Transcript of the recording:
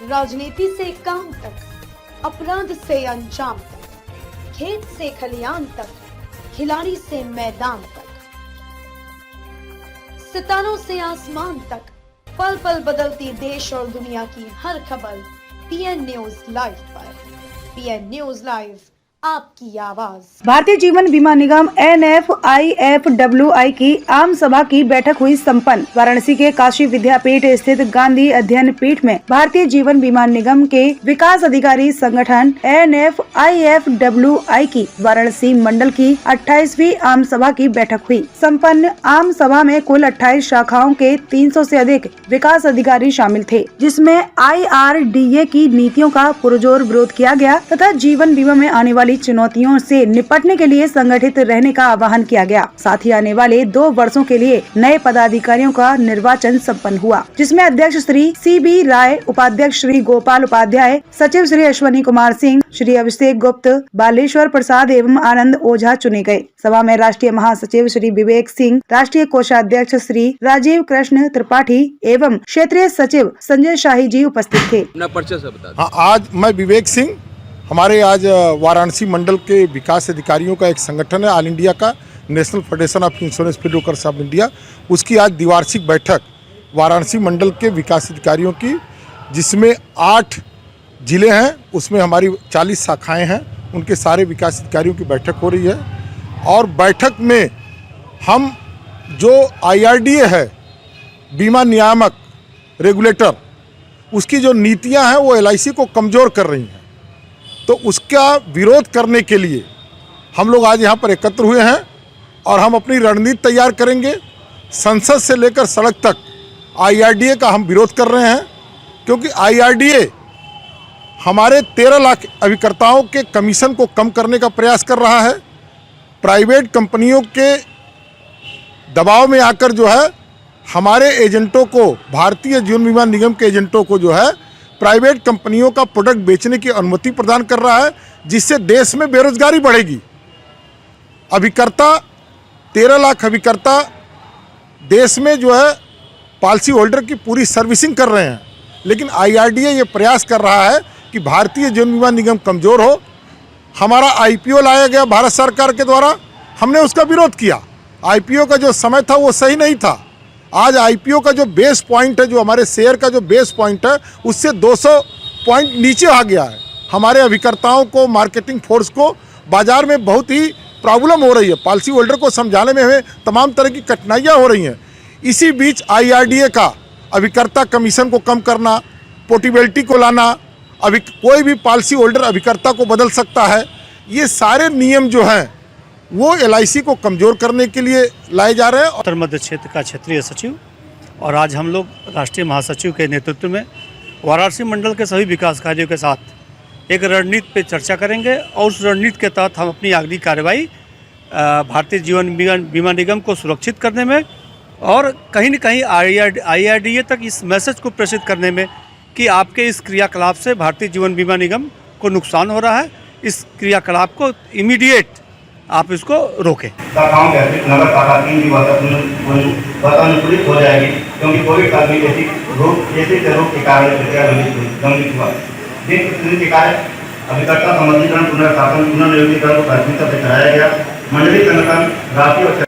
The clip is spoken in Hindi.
राजनीति से काम तक, अपराध से अंजाम तक, खेत से खलियान तक, खिलाड़ी से मैदान तक, सितारों से आसमान तक, पल पल बदलती देश और दुनिया की हर खबर पीएन न्यूज लाइव पर। पीएन न्यूज लाइव, आपकी आवाज। भारतीय जीवन बीमा निगम NFIFWI की आम सभा की बैठक हुई संपन्न। वाराणसी के काशी विद्यापीठ स्थित गांधी अध्ययन पीठ में भारतीय जीवन बीमा निगम के विकास अधिकारी संगठन NFIFWI की वाराणसी मंडल की 28वीं आम सभा की बैठक हुई। संपन्न आम सभा में कुल 28 शाखाओं के 300 से अधिक विकास अधिकारी शामिल थे, जिसमें IRDA की नीतियों का पुरजोर विरोध किया गया तथा जीवन बीमा में आने वाली चुनौतियों से निपटने के लिए संगठित रहने का आह्वान किया गया। साथ ही आने वाले 2 वर्षों के लिए नए पदाधिकारियों का निर्वाचन संपन्न हुआ, जिसमें अध्यक्ष श्री CB राय, उपाध्यक्ष श्री गोपाल उपाध्याय, सचिव श्री अश्वनी कुमार सिंह, श्री अभिषेक गुप्त, बालेश्वर प्रसाद एवं आनंद ओझा चुने गए। सभा में राष्ट्रीय महासचिव श्री विवेक सिंह, राष्ट्रीय कोषाध्यक्ष श्री राजीव कृष्ण त्रिपाठी एवं क्षेत्रीय सचिव संजय शाही जी उपस्थित थे। आज मैं विवेक सिंह, हमारे आज वाराणसी मंडल के विकास अधिकारियों का एक संगठन है, ऑल इंडिया का national federation of insurance field workers of India, उसकी आज द्विवार्षिक बैठक वाराणसी मंडल के विकास अधिकारियों की, जिसमें 8 जिले हैं, उसमें हमारी 40 शाखाएं हैं, उनके सारे विकास अधिकारियों की बैठक हो रही है। और बैठक में हम जो IRDA है, बीमा नियामक रेगुलेटर, उसकी जो नीतियां हैं वो LIC को कमज़ोर कर रही हैं, तो उसका विरोध करने के लिए हम लोग आज यहाँ पर एकत्र हुए हैं और हम अपनी रणनीति तैयार करेंगे। संसद से लेकर सड़क तक IRDA का हम विरोध कर रहे हैं, क्योंकि IRDA हमारे 13 लाख अभिकर्ताओं के कमीशन को कम करने का प्रयास कर रहा है। प्राइवेट कंपनियों के दबाव में आकर जो है हमारे एजेंटों को, भारतीय जीवन बीमा निगम के एजेंटों को जो है प्राइवेट कंपनियों का प्रोडक्ट बेचने की अनुमति प्रदान कर रहा है, जिससे देश में बेरोजगारी बढ़ेगी। अभिकर्ता 13 लाख अभिकर्ता देश में जो है पॉलिसी होल्डर की पूरी सर्विसिंग कर रहे हैं, लेकिन IRDA ये प्रयास कर रहा है कि भारतीय जीवन बीमा निगम कमज़ोर हो। हमारा IPO लाया गया भारत सरकार के द्वारा, हमने उसका विरोध किया। IPO का जो समय था वो सही नहीं था। आज IPO का जो बेस पॉइंट है, जो हमारे शेयर का जो बेस पॉइंट है, उससे 200 पॉइंट नीचे आ गया है। हमारे अभिकर्ताओं को, मार्केटिंग फोर्स को बाज़ार में बहुत ही प्रॉब्लम हो रही है, पॉलिसी होल्डर को समझाने में हमें तमाम तरह की कठिनाइयाँ हो रही हैं। इसी बीच IRDA का अभिकर्ता कमीशन को कम करना, पोर्टेबिलिटी को लाना, कोई भी पॉलिसी होल्डर अभिकर्ता को बदल सकता है, ये सारे नियम जो हैं वो LIC को कमज़ोर करने के लिए लाए जा रहे हैं। उत्तर मध्य क्षेत्र का क्षेत्रीय सचिव और आज हम लोग राष्ट्रीय महासचिव के नेतृत्व में वाराणसी मंडल के सभी विकास कार्यों के साथ एक रणनीति पे चर्चा करेंगे और उस रणनीति के तहत हम अपनी अगली कार्रवाई भारतीय जीवन बीमा निगम को सुरक्षित करने में और कहीं न कहीं IRDA तक इस मैसेज को प्रेषित करने में कि आपके इस क्रियाकलाप से भारतीय जीवन बीमा निगम को नुकसान हो रहा है, इस क्रियाकलाप को इमीडिएट आप इसको रोकें। नगर शाखा 3 की वातानुकूलित हो जाएगी, क्योंकि कोविड काल में ऐसे रोग के कारण गंभीर हुआ, जिनके कारण अभिकर्ता संबंधीकरण, पुनर्शासन, पुनर्नियोजीकरण को प्राथमिकता से कराया गया। मंडलीय संगठन राष्ट्रीय